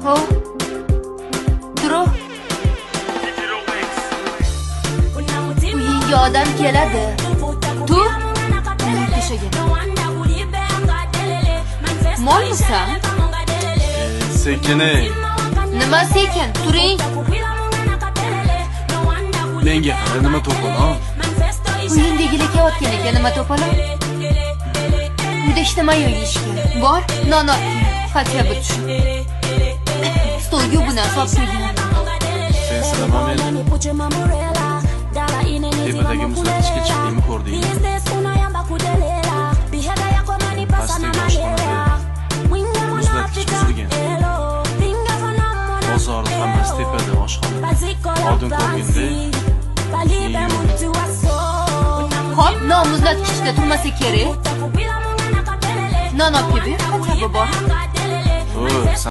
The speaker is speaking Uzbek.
Ho. Turib. Uyingga odam keladi. Tur. Peshaga. Molmisan? Sekin. Nima sekin? Turing. Menga qara nima to'polon? Uyingdagilar kelayotgan ekan, nima to'polon? Uyda ishtimayu yeyishga. Bor, non ol. Xatga tush. Stolga buni solib qo'ygan. Sen sinama meni. Tepadagi muzlatgichga chiqdingmi ko'rding? Pastdagi oshxonada muzlatgich buzilgan. Bozorda hammasi tepada oshxonada. Oldin ko'rganda Hop, non muzlatgichda turmasa kerak. Non olib kelib, xatga bor.